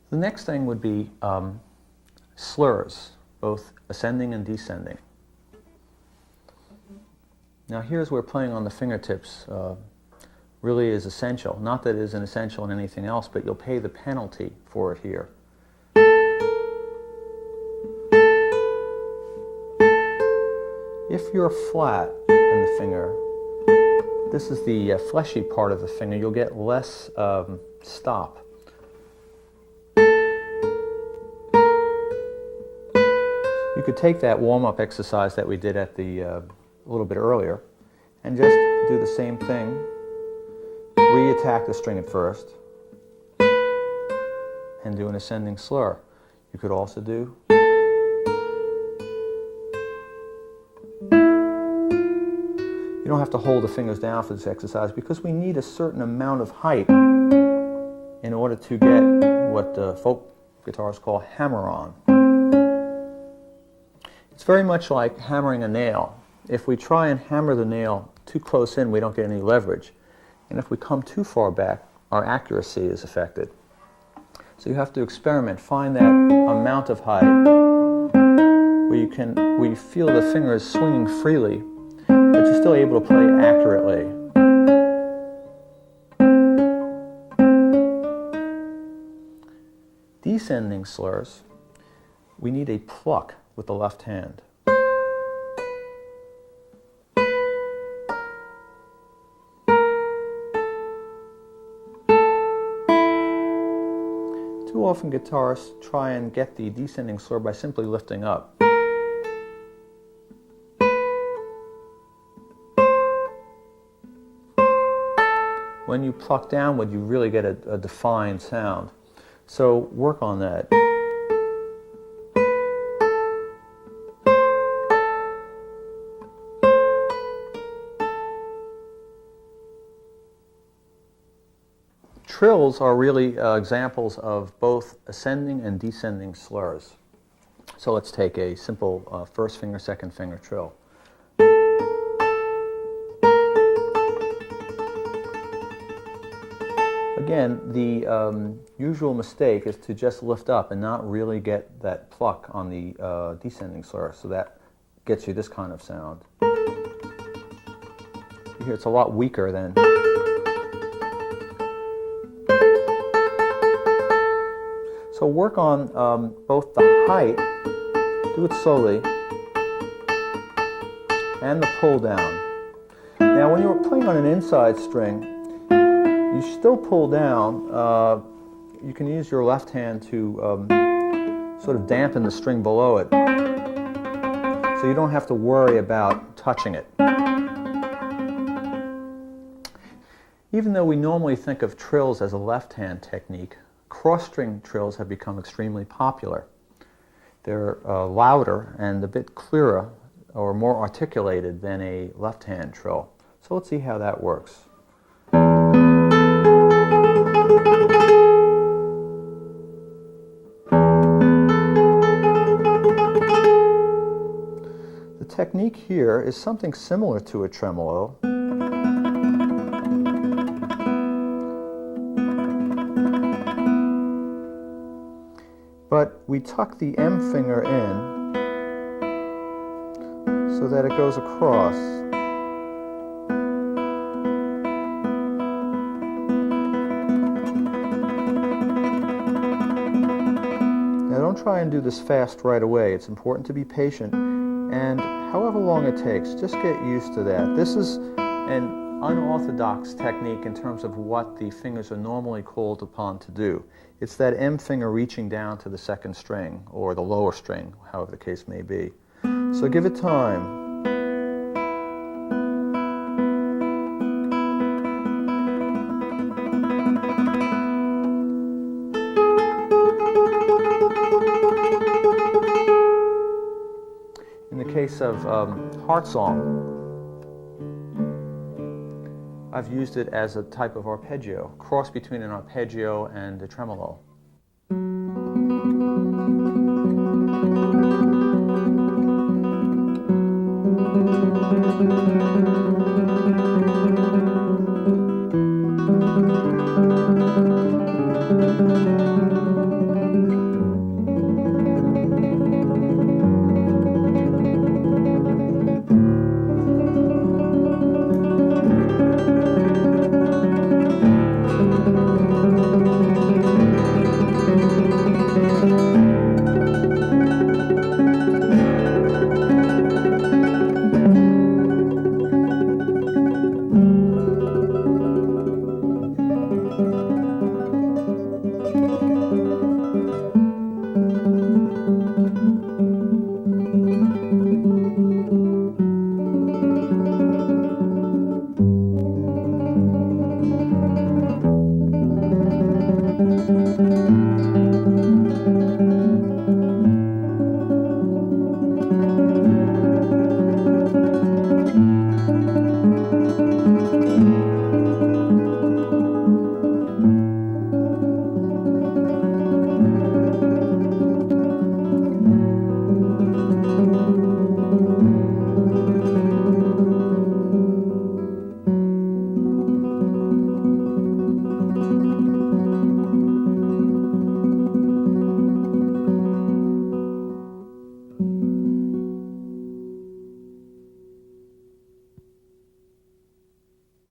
The next thing would be slurs, both ascending and descending. Now here's where playing on the fingertips really is essential. Not that it isn't essential in anything else, but you'll pay the penalty for it here. If you're flat in the finger, this is the fleshy part of the finger, you'll get less stop. You could take that warm-up exercise that we did at the a little bit earlier and just do the same thing. Re-attack the string at first and do an ascending slur. You could also do You don't have to hold the fingers down for this exercise because we need a certain amount of height in order to get what folk guitarists call hammer-on. It's very much like hammering a nail. If we try and hammer the nail too close in, we don't get any leverage. And if we come too far back, our accuracy is affected. So you have to experiment. Find that amount of height where you feel the fingers swinging freely, but you're still able to play accurately. Descending slurs, we need a pluck with the left hand. Too often guitarists try and get the descending slur by simply lifting up. When you pluck downward, you really get a defined sound. So work on that. Trills are really examples of both ascending and descending slurs. So let's take a simple first finger, second finger trill. Again, the usual mistake is to just lift up and not really get that pluck on the descending slur, so that gets you this kind of sound. You hear it's a lot weaker than. So work on both the height, do it slowly, and the pull down. Now when you're playing on an inside string, you still pull down. You can use your left hand to sort of dampen the string below it, so you don't have to worry about touching it. Even though we normally think of trills as a left-hand technique, cross-string trills have become extremely popular. They're louder and a bit clearer or more articulated than a left-hand trill. So let's see how that works. The technique here is something similar to a tremolo. But we tuck the M finger in so that it goes across. Now don't try and do this fast right away. It's important to be patient, and however long it takes, just get used to that. This is an unorthodox technique in terms of what the fingers are normally called upon to do. It's that M finger reaching down to the second string, or the lower string, however the case may be. So give it time. In the case of Heart Song, I've used it as a type of arpeggio, cross between an arpeggio and a tremolo.